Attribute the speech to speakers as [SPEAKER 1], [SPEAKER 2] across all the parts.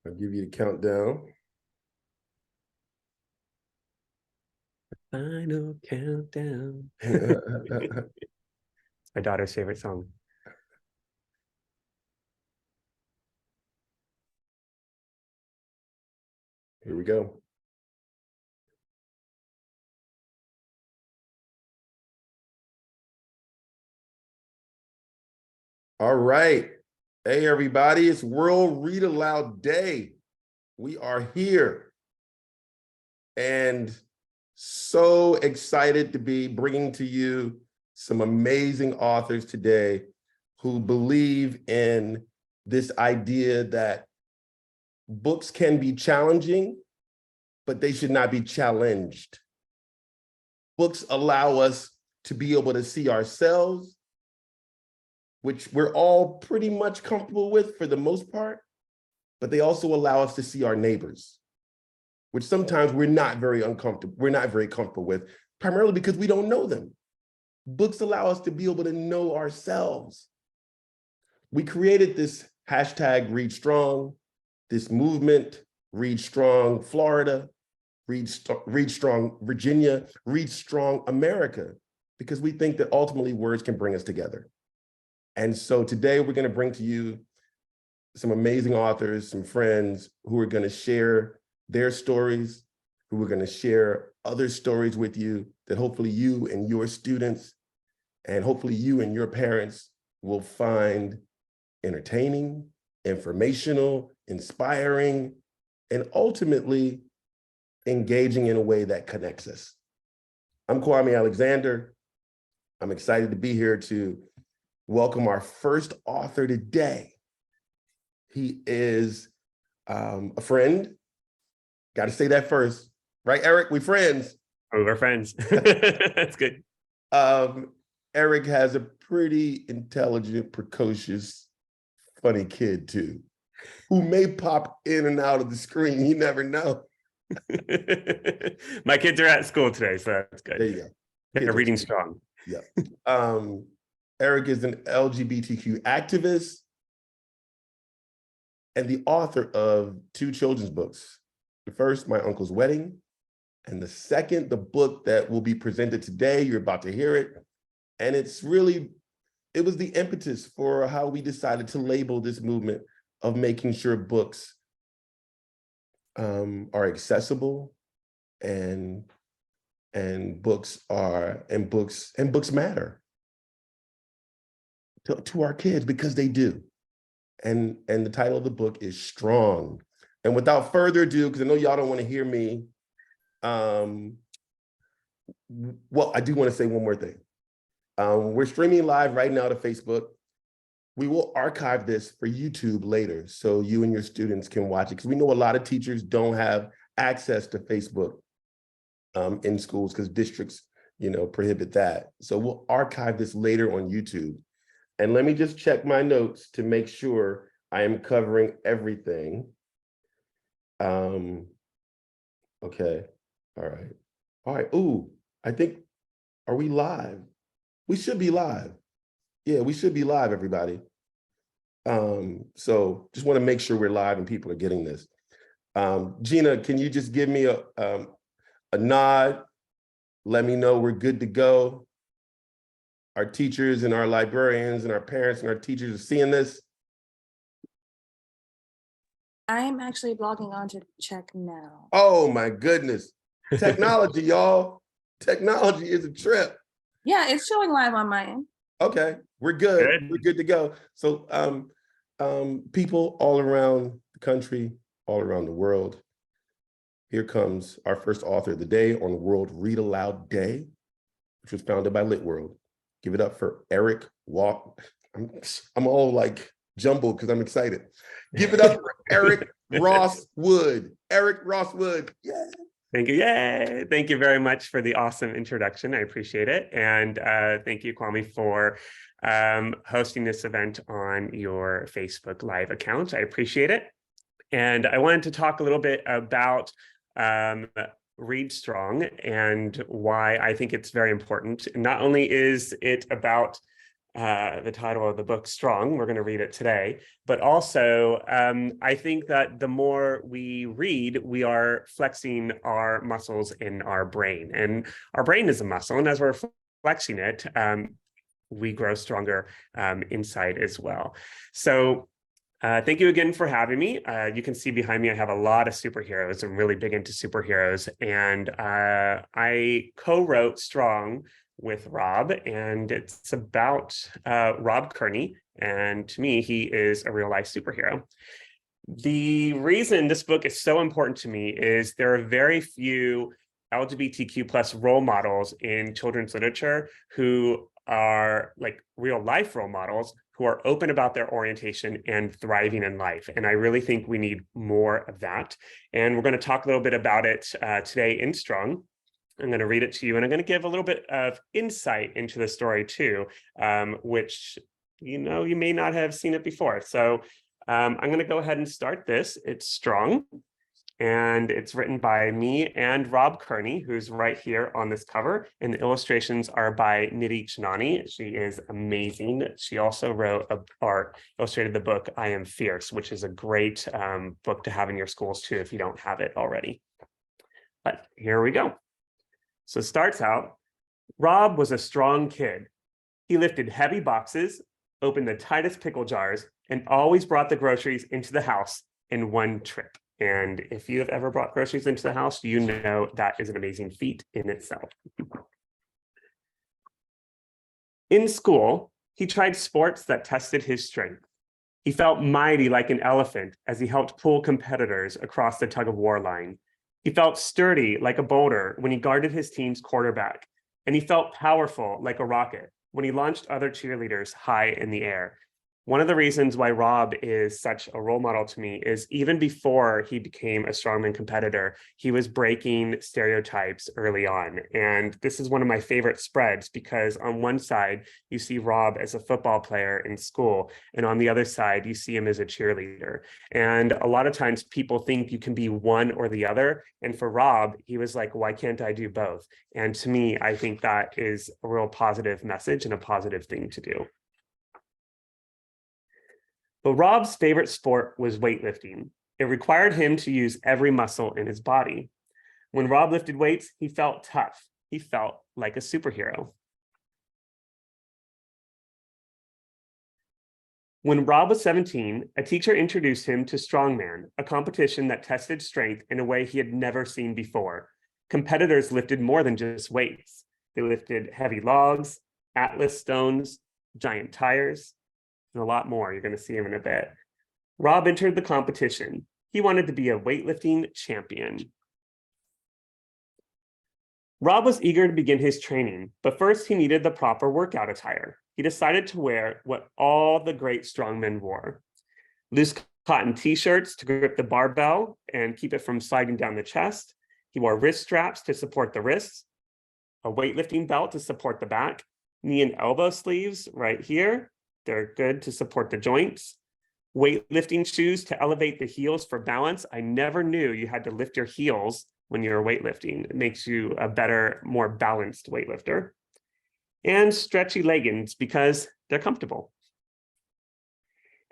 [SPEAKER 1] I'll give you the countdown.
[SPEAKER 2] Final countdown. My daughter's favorite song.
[SPEAKER 1] Here we go. All right. Hey, everybody. It's World Read Aloud Day. We are here. And so excited to be bringing to you some amazing authors today who believe in this idea that books can be challenging, but they should not be challenged. Books allow us to be able to see ourselves, which we're all pretty much comfortable with for the most part, but they also allow us to see our neighbors, which sometimes we're not very comfortable with, primarily because we don't know them. Books allow us to be able to know ourselves. We created this hashtag Read Strong, this movement, Read Strong Florida, Read Strong Virginia, Read Strong America, because we think that ultimately words can bring us together. And so today we're going to bring to you some amazing authors, some friends who are going to share their stories, who are going to share other stories with you that hopefully you and your students and hopefully you and your parents will find entertaining, informational, inspiring, and ultimately engaging in a way that connects us. I'm Kwame Alexander. I'm excited to be here to welcome our first author today. He is a friend. Got to say that first, right, Eric? We friends.
[SPEAKER 2] Oh, we're friends. That's good.
[SPEAKER 1] Eric has a pretty intelligent, precocious, funny kid too, who may pop in and out of the screen. You never know.
[SPEAKER 2] My kids are at school today, so that's good.
[SPEAKER 1] There you go.
[SPEAKER 2] They're reading strong.
[SPEAKER 1] Yeah. Eric is an LGBTQ activist and the author of 2 children's books. The first, My Uncle's Wedding, and the second, the book that will be presented today. You're about to hear it. And it was the impetus for how we decided to label this movement of making sure books are accessible and books matter to our kids, because they do. And the title of the book is Strong. And without further ado, because I know y'all don't want to hear me, well, I do want to say one more thing. We're streaming live right now to Facebook. We will archive this for YouTube later so you and your students can watch it, because we know a lot of teachers don't have access to Facebook in schools because districts, prohibit that. So we'll archive this later on YouTube. And let me just check my notes to make sure I am covering everything. Okay. All right. Ooh, I think, are we live? We should be live. Yeah, we should be live, everybody. So just want to make sure we're live and people are getting this. Gina, can you just give me a nod? Let me know we're good to go. Our teachers and our librarians and our parents and our teachers are seeing this.
[SPEAKER 3] I'm actually logging on to check now.
[SPEAKER 1] Oh my goodness. Technology, y'all. Technology is a trip.
[SPEAKER 3] Yeah, it's showing live on my end.
[SPEAKER 1] Okay, we're good. We're good to go. So people all around the country, all around the world, here comes our first author of the day on World Read Aloud Day, which was founded by LitWorld. Give it up for Eric I'm all like jumbled because I'm excited. Give it up for Eric Rosswood. Eric Rosswood. Yeah.
[SPEAKER 2] Thank you. Yay. Thank you very much for the awesome introduction. I appreciate it. And thank you, Kwame, for hosting this event on your Facebook Live account. I appreciate it. And I wanted to talk a little bit about Read Strong and why I think it's very important. Not only is it about the title of the book, Strong. We're going to read it today. But also, I think that the more we read, we are flexing our muscles in our brain. And our brain is a muscle. And as we're flexing it, we grow stronger inside as well. So thank you again for having me. You can see behind me, I have a lot of superheroes. I'm really big into superheroes. And I co-wrote Strong with Rob, and it's about Rob Kearney. And to me, he is a real life superhero. The reason this book is so important to me is there are very few LGBTQ plus role models in children's literature who are like real life role models who are open about their orientation and thriving in life. And I really think we need more of that. And we're going to talk a little bit about it today in Strong. I'm going to read it to you, and I'm going to give a little bit of insight into the story too, which, you may not have seen it before. So I'm going to go ahead and start this. It's Strong, and it's written by me and Rob Kearney, who's right here on this cover. And the illustrations are by Nidhi Chanani. She is amazing. She also illustrated the book, I Am Fierce, which is a great book to have in your schools too, if you don't have it already. But here we go. So it starts out, Rob was a strong kid. He lifted heavy boxes, opened the tightest pickle jars, and always brought the groceries into the house in one trip. And if you have ever brought groceries into the house, you know that is an amazing feat in itself. In school, he tried sports that tested his strength. He felt mighty like an elephant as he helped pull competitors across the tug-of-war line. He felt sturdy like a boulder when he guarded his team's quarterback, and he felt powerful like a rocket when he launched other cheerleaders high in the air. One of the reasons why Rob is such a role model to me is even before he became a strongman competitor, he was breaking stereotypes early on. And this is one of my favorite spreads because on one side, you see Rob as a football player in school, and on the other side, you see him as a cheerleader. And a lot of times people think you can be one or the other. And for Rob, he was like, why can't I do both? And to me, I think that is a real positive message and a positive thing to do. But Rob's favorite sport was weightlifting. It required him to use every muscle in his body. When Rob lifted weights, he felt tough. He felt like a superhero. When Rob was 17, a teacher introduced him to Strongman, a competition that tested strength in a way he had never seen before. Competitors lifted more than just weights. They lifted heavy logs, Atlas stones, giant tires, and a lot more. You're going to see him in a bit. Rob entered the competition. He wanted to be a weightlifting champion. Rob was eager to begin his training, but first he needed the proper workout attire. He decided to wear what all the great strongmen wore. Loose cotton t-shirts to grip the barbell and keep it from sliding down the chest. He wore wrist straps to support the wrists, a weightlifting belt to support the back, knee and elbow sleeves right here. They're good to support the joints. Weightlifting shoes to elevate the heels for balance. I never knew you had to lift your heels when you're weightlifting. It makes you a better, more balanced weightlifter. And stretchy leggings because they're comfortable.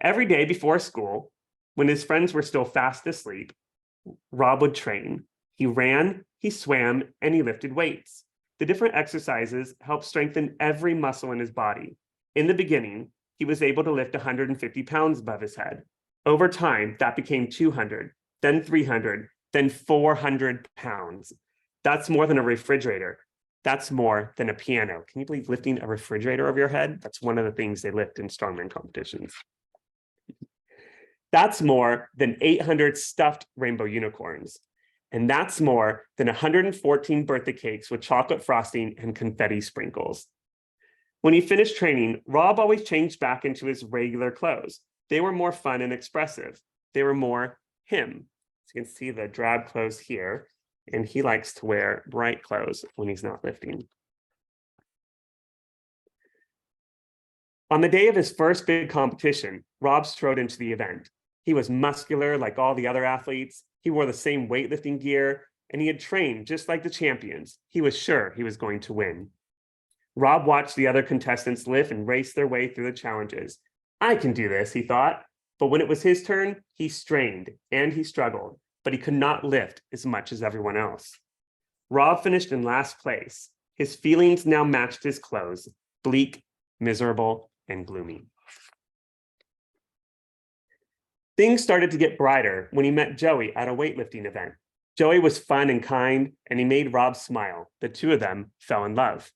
[SPEAKER 2] Every day before school, when his friends were still fast asleep, Rob would train. He ran, he swam, and he lifted weights. The different exercises helped strengthen every muscle in his body. In the beginning, he was able to lift 150 pounds above his head. Over time, that became 200, then 300, then 400 pounds. That's more than a refrigerator. That's more than a piano. Can you believe lifting a refrigerator over your head? That's one of the things they lift in strongman competitions. That's more than 800 stuffed rainbow unicorns. And that's more than 114 birthday cakes with chocolate frosting and confetti sprinkles. When he finished training, Rob always changed back into his regular clothes. They were more fun and expressive. They were more him. So you can see the drab clothes here, and he likes to wear bright clothes when he's not lifting. On the day of his first big competition, Rob strode into the event. He was muscular like all the other athletes. He wore the same weightlifting gear, and he had trained just like the champions. He was sure he was going to win. Rob watched the other contestants lift and race their way through the challenges. I can do this, he thought. But when it was his turn, he strained and he struggled, but he could not lift as much as everyone else. Rob finished in last place. His feelings now matched his clothes, bleak, miserable, and gloomy. Things started to get brighter when he met Joey at a weightlifting event. Joey was fun and kind, and he made Rob smile. The two of them fell in love.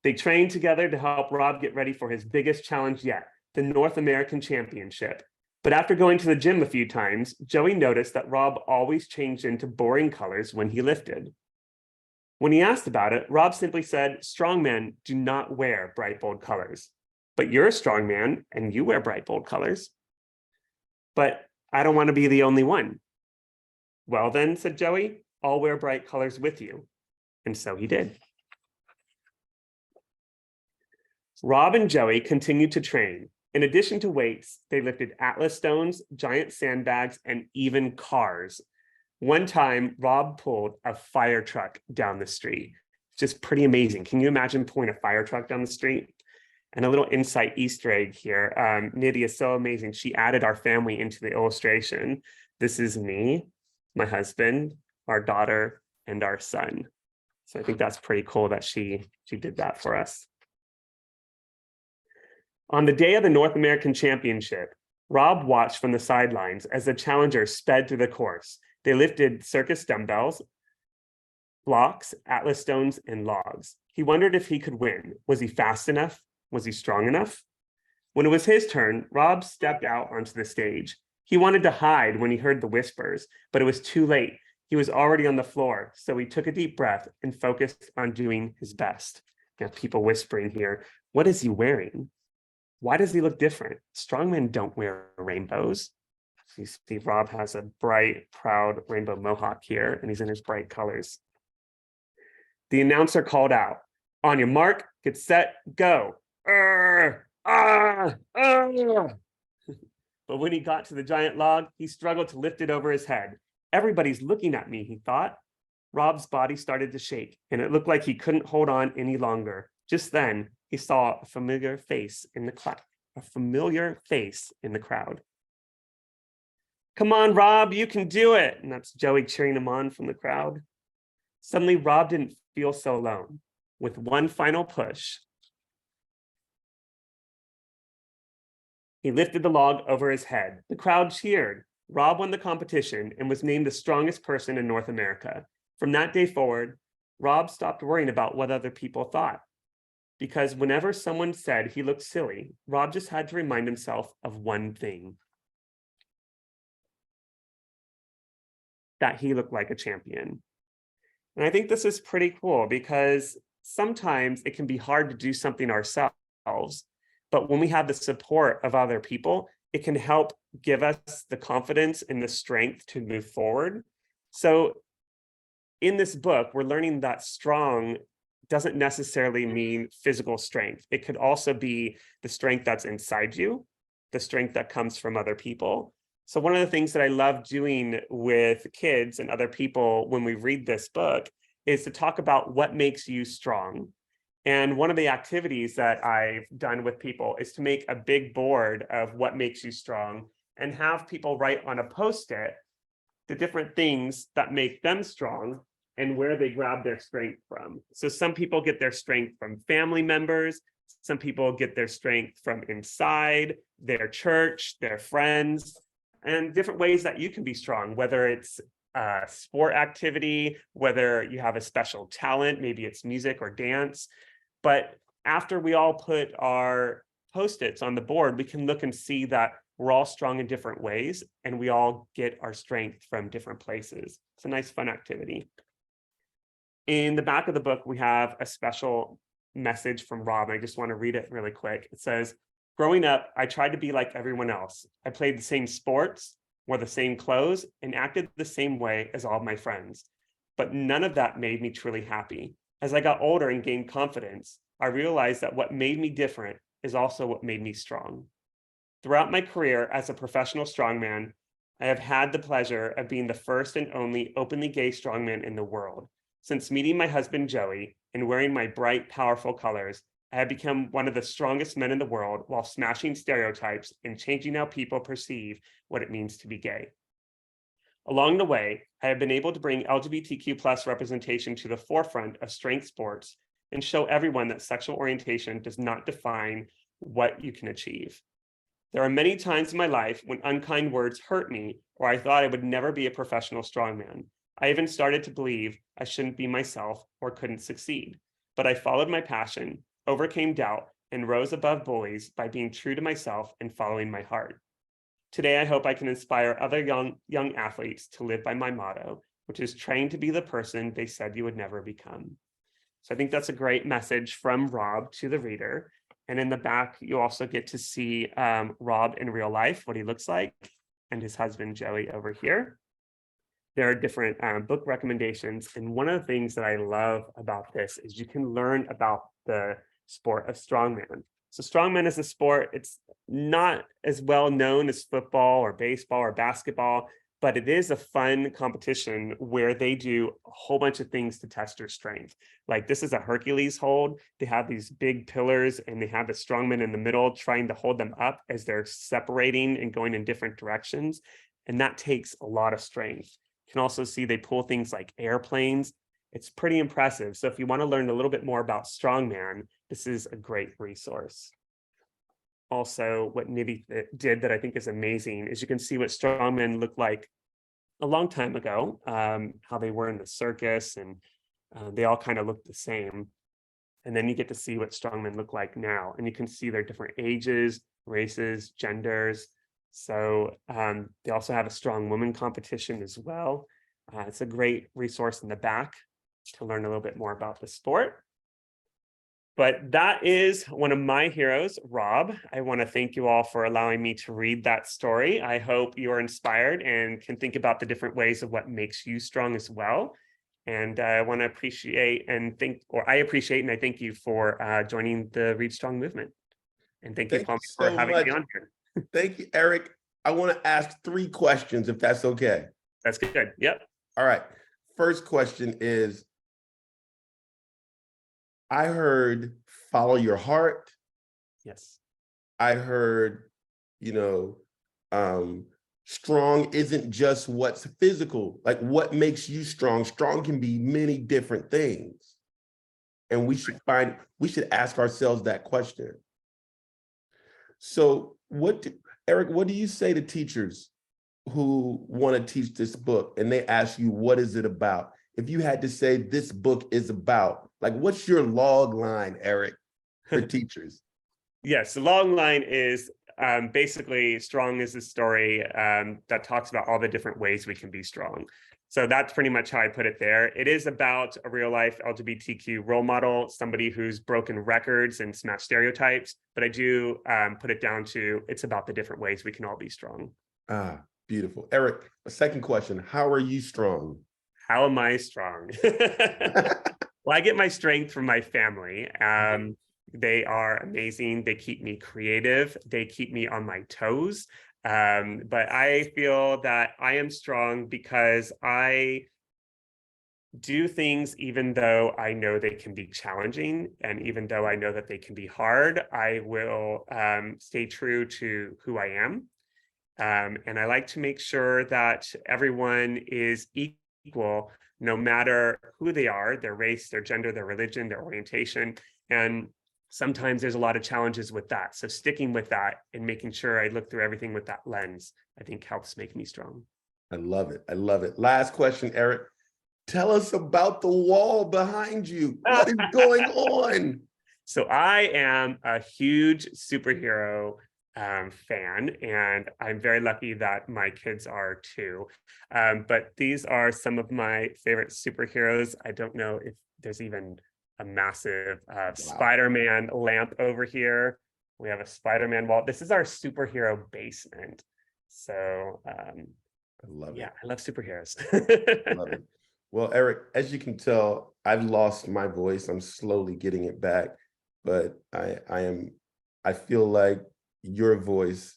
[SPEAKER 2] They trained together to help Rob get ready for his biggest challenge yet, the North American Championship. But after going to the gym a few times, Joey noticed that Rob always changed into boring colors when he lifted. When he asked about it, Rob simply said, "Strongmen do not wear bright, bold colors. But you're a strong man and you wear bright, bold colors." "But I don't want to be the only one." "Well then," said Joey, "I'll wear bright colors with you." And so he did. Rob and Joey continued to train. In addition to weights, they lifted Atlas stones, giant sandbags, and even cars. One time, Rob pulled a fire truck down the street. Just pretty amazing. Can you imagine pulling a fire truck down the street? And a little insight Easter egg here. Nidhi is so amazing. She added our family into the illustration. This is me, my husband, our daughter, and our son. So I think that's pretty cool that she did that for us. On the day of the North American Championship, Rob watched from the sidelines as the challengers sped through the course. They lifted circus dumbbells, blocks, Atlas stones, and logs. He wondered if he could win. Was he fast enough? Was he strong enough? When it was his turn, Rob stepped out onto the stage. He wanted to hide when he heard the whispers, but it was too late. He was already on the floor, so he took a deep breath and focused on doing his best. Now, people whispering here, what is he wearing? Why does he look different? Strongmen don't wear rainbows. So you see Rob has a bright, proud rainbow mohawk here, and he's in his bright colors. The announcer called out, "On your mark, get set, go." But when he got to the giant log, he struggled to lift it over his head. Everybody's looking at me, he thought. Rob's body started to shake, and it looked like he couldn't hold on any longer. Just then, he saw a familiar face in the crowd. "Come on, Rob, you can do it." And that's Joey cheering him on from the crowd. Suddenly, Rob didn't feel so alone. With one final push, he lifted the log over his head. The crowd cheered. Rob won the competition and was named the strongest person in North America. From that day forward, Rob stopped worrying about what other people thought. Because whenever someone said he looked silly, Rob just had to remind himself of one thing: that he looked like a champion. And I think this is pretty cool because sometimes it can be hard to do something ourselves, but when we have the support of other people, it can help give us the confidence and the strength to move forward. So in this book, we're learning that strong doesn't necessarily mean physical strength. It could also be the strength that's inside you, the strength that comes from other people. So one of the things that I love doing with kids and other people when we read this book is to talk about what makes you strong. And one of the activities that I've done with people is to make a big board of what makes you strong and have people write on a Post-it the different things that make them strong and where they grab their strength from. So some people get their strength from family members. Some people get their strength from inside, their church, their friends, and different ways that you can be strong, whether it's a sport activity, whether you have a special talent, maybe it's music or dance. But after we all put our Post-its on the board, we can look and see that we're all strong in different ways and we all get our strength from different places. It's a nice, fun activity. In the back of the book, we have a special message from Rob. I just want to read it really quick. It says, "Growing up, I tried to be like everyone else. I played the same sports, wore the same clothes, and acted the same way as all of my friends. But none of that made me truly happy. As I got older and gained confidence, I realized that what made me different is also what made me strong. Throughout my career as a professional strongman, I have had the pleasure of being the first and only openly gay strongman in the world. Since meeting my husband, Joey, and wearing my bright, powerful colors, I have become one of the strongest men in the world while smashing stereotypes and changing how people perceive what it means to be gay. Along the way, I have been able to bring LGBTQ+ representation to the forefront of strength sports and show everyone that sexual orientation does not define what you can achieve. There are many times in my life when unkind words hurt me, or I thought I would never be a professional strongman. I even started to believe I shouldn't be myself or couldn't succeed. But I followed my passion, overcame doubt, and rose above bullies by being true to myself and following my heart. Today, I hope I can inspire other young athletes to live by my motto, which is train to be the person they said you would never become. So I think that's a great message from Rob to the reader. And in the back, you also get to see Rob in real life, what he looks like, and his husband, Joey, over here. There are different book recommendations. And one of the things that I love about this is you can learn about the sport of strongman. So strongman is a sport, it's not as well known as football or baseball or basketball, but it is a fun competition where they do a whole bunch of things to test your strength. Like this is a Hercules hold. They have these big pillars and they have the strongman in the middle trying to hold them up as they're separating and going in different directions. And that takes a lot of strength. You can also see they pull things like airplanes. It's pretty impressive. So if you want to learn a little bit more about strongman, this is a great resource. Also, what Nidhi did that I think is amazing is you can see what strongmen looked like a long time ago, how they were in the circus, and they all kind of look the same. And then you get to see what strongmen look like now, and you can see their different ages, races, genders. So they also have a strong woman competition as well. It's a great resource in the back to learn a little bit more about the sport. But that is one of my heroes, Rob. I want to thank you all for allowing me to read that story. I hope you are inspired and can think about the different ways of what makes you strong as well. And I want to appreciate and I thank you for joining the Read Strong movement. And thank you, Kwame, for having me on here.
[SPEAKER 1] Thank you, Eric. I want to ask 3 questions, if that's okay.
[SPEAKER 2] That's good. Yep.
[SPEAKER 1] All right. First question is, I heard follow your heart.
[SPEAKER 2] Yes.
[SPEAKER 1] I heard, strong isn't just what's physical, like what makes you strong. Strong can be many different things. And we should ask ourselves that question. So Eric, what do you say to teachers who want to teach this book and they ask you, what is it about? If you had to say this book is about, like, what's your log line, Eric, for teachers?
[SPEAKER 2] Yes, the log line is basically strong is a story that talks about all the different ways we can be strong. So that's pretty much how I put it there. It is about a real life LGBTQ role model, somebody who's broken records and smashed stereotypes. But I do put it down to it's about the different ways we can all be strong.
[SPEAKER 1] Ah, beautiful. Eric, a second question. How are you strong?
[SPEAKER 2] How am I strong? Well, I get my strength from my family. They are amazing. They keep me creative. They keep me on my toes. But I feel that I am strong because I do things even though I know they can be challenging, and even though I know that they can be hard, I will stay true to who I am. And I like to make sure that everyone is equal, no matter who they are, their race, their gender, their religion, their orientation. And sometimes there's a lot of challenges with that. So sticking with that and making sure I look through everything with that lens, I think helps make me strong.
[SPEAKER 1] I love it. I love it. Last question, Eric. Tell us about the wall behind you. What is going on?
[SPEAKER 2] So I am a huge superhero fan, and I'm very lucky that my kids are too. But these are some of my favorite superheroes. I don't know if there's even a massive Spider-Man lamp over here. We have a Spider-Man wall. This is our superhero basement. So I love it. I love superheroes.
[SPEAKER 1] Love it. Well, Eric, as you can tell, I've lost my voice. I'm slowly getting it back, but I feel like your voice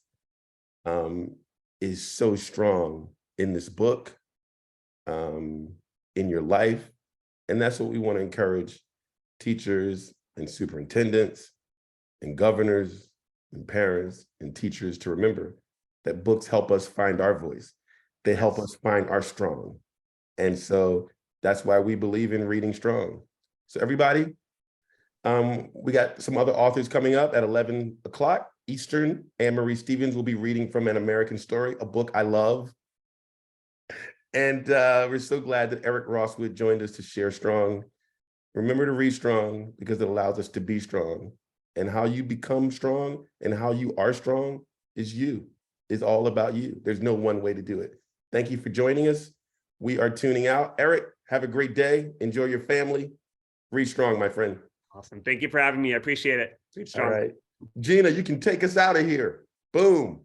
[SPEAKER 1] is so strong in this book, in your life. And that's what we want to encourage teachers and superintendents and governors and parents and teachers to remember that books help us find our voice. They help us find our strong. And so that's why we believe in reading strong. So everybody, we got some other authors coming up at 11 o'clock Eastern. Anne-Marie Stevens will be reading from An American Story, a book I love. And we're so glad that Eric Rosswood joined us to share strong. Remember to read strong because it allows us to be strong. And how you become strong and how you are strong is you. It's all about you. There's no one way to do it. Thank you for joining us. We are tuning out. Eric, have a great day. Enjoy your family. Read strong, my friend.
[SPEAKER 2] Awesome. Thank you for having me. I appreciate it. Read strong.
[SPEAKER 1] All right. Gina, you can take us out of here. Boom.